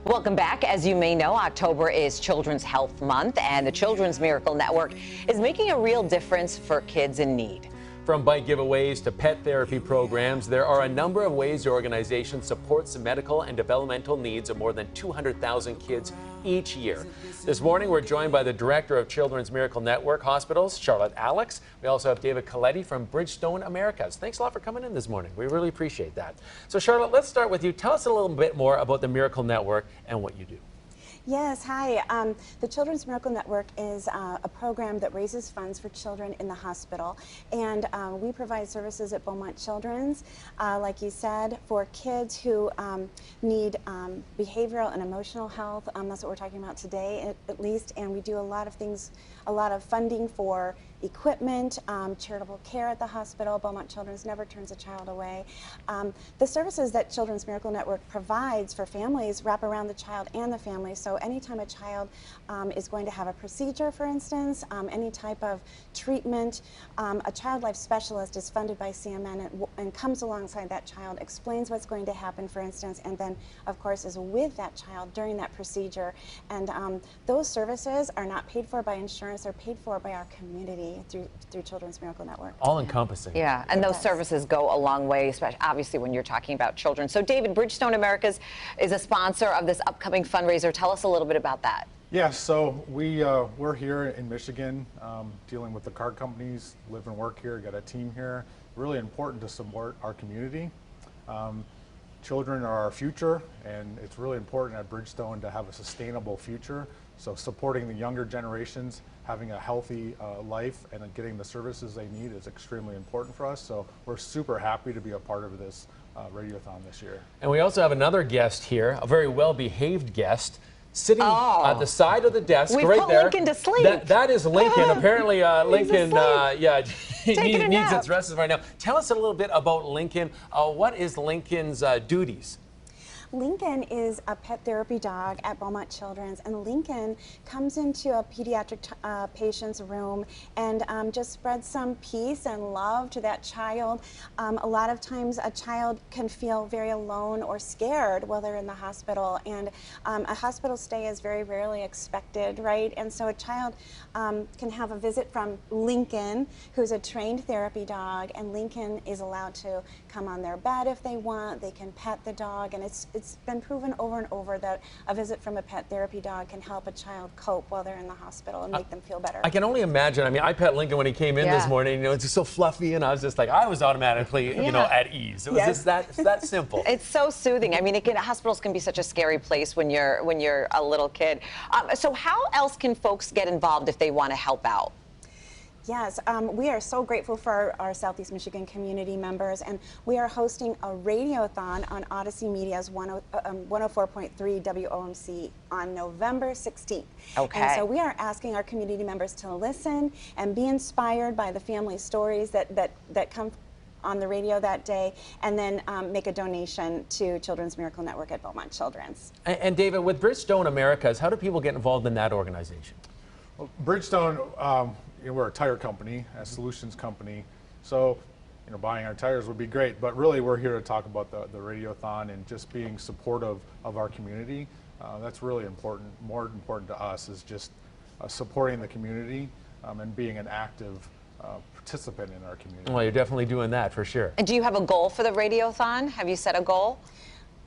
Welcome back. As you may know, October is Children's Health Month, and the Children's Miracle Network is making a real difference for kids in need. From bike giveaways to pet therapy programs, there are a number of ways the organization supports the medical and developmental needs of more than 200,000 kids each year. This morning, we're joined by the director of Children's Miracle Network Hospitals, Charlotte Alex. We also have David Colleti from Bridgestone Americas. Thanks a lot for coming in this morning. We really appreciate that. So, Charlotte, let's start with you. Tell us a little bit more about the Miracle Network and what you do. Yes, hi. The Children's Miracle Network is a program that raises funds for children in the hospital, and we provide services at Beaumont Children's, like you said, for kids who need behavioral and emotional health. That's what we're talking about today, at least, and we do a lot of things, a lot of funding for equipment, charitable care at the hospital. Beaumont Children's never turns a child away. The services that Children's Miracle Network provides for families wrap around the child and the family. So anytime a child is going to have a procedure, for instance, any type of treatment, a child life specialist is funded by CMN and comes alongside that child, explains what's going to happen, for instance, and then, of course, is with that child during that procedure. And those services are not paid for by insurance, they're paid for by our community through Children's Miracle Network. All encompassing. Yeah, and those services go a long way, especially obviously when you're talking about children. So David, Bridgestone Americas is a sponsor of this upcoming fundraiser. Tell us a little bit about that. Yeah, so we're here in Michigan dealing with the car companies, live and work here, got a team here. Really important to support our community. Children are our future, and it's really important at Bridgestone to have a sustainable future. So supporting the younger generations, having a healthy life and getting the services they need is extremely important for us. So we're super happy to be a part of this radiothon this year. And we also have another guest here, a very well-behaved guest, sitting at the side of the desk We've right put there. Lincoln to sleep. That is Lincoln. Apparently, Lincoln, he Taking a needs nap. its rest right now. Tell us a little bit about Lincoln. What is Lincoln's duties? Lincoln is a pet therapy dog at Beaumont Children's, and Lincoln comes into a pediatric patient's room and just spreads some peace and love to that child. A lot of times a child can feel very alone or scared while they're in the hospital, and a hospital stay is very rarely expected, right? And so a child can have a visit from Lincoln, who's a trained therapy dog, and Lincoln is allowed to come on their bed if they want. They can pet the dog, and it's been proven over and over that a visit from a pet therapy dog can help a child cope while they're in the hospital and make them feel better. I can only imagine. I mean, I pet Lincoln when he came in this morning. You know, it's just so fluffy, and I was just like, I was automatically, you know, at ease. It was just that simple. It's so soothing. I mean, hospitals can be such a scary place when you're a little kid. So how else can folks get involved if they want to help out? Yes, we are so grateful for our Southeast Michigan community members, and we are hosting a radiothon on Odyssey Media's 104.3 WOMC on November 16th. Okay. And so we are asking our community members to listen and be inspired by the family stories that come on the radio that day, and then make a donation to Children's Miracle Network at Beaumont Children's. And David, with Bridgestone Americas, how do people get involved in that organization? Well, Bridgestone, we're a tire company, a solutions company, so buying our tires would be great, but really we're here to talk about the radiothon and just being supportive of our community. That's really important. More important to us is just supporting the community and being an active participant in our community. Well, you're definitely doing that for sure. And do you have a goal for the radiothon? Have you set a goal?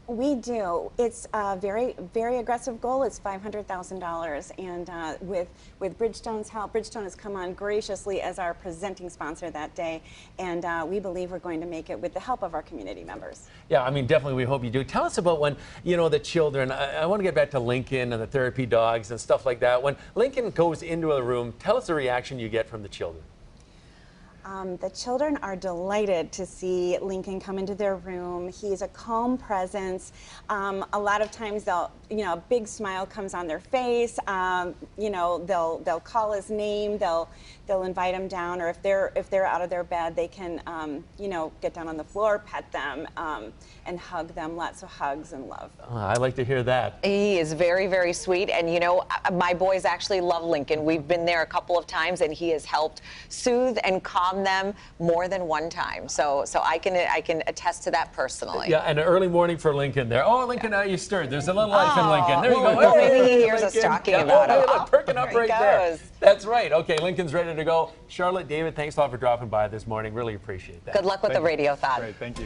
We do. It's a very, very aggressive goal. It's $500,000, and with Bridgestone's help, Bridgestone has come on graciously as our presenting sponsor that day, and we believe we're going to make it with the help of our community members. Yeah, I mean, definitely we hope you do. Tell us about when, the children, I want to get back to Lincoln and the therapy dogs and stuff like that. When Lincoln goes into a room, tell us the reaction you get from the children. The children are delighted to see Lincoln come into their room. He's a calm presence. A lot of times they'll, a big smile comes on their face. They'll call his name. They'll invite him down, or if they're out of their bed, they can, get down on the floor, pet them, and hug them. Lots of hugs and love. Oh, I like to hear that. He is very, very sweet, and my boys actually love Lincoln. We've been there a couple of times, and he has helped soothe and calm them more than one time. So I can attest to that personally. Yeah, and an early morning for Lincoln there. Oh, Lincoln, you stirred. There's a little laughing, Lincoln. There you go. Well, Hey, maybe he hears us Lincoln. talking Yeah, about hey, it. look, perking up There he right there. goes. That's right. Okay, Lincoln's ready to go. Charlotte, David, thanks a lot for dropping by this morning. Really appreciate that. Good luck with the radiothon. Great, thank you.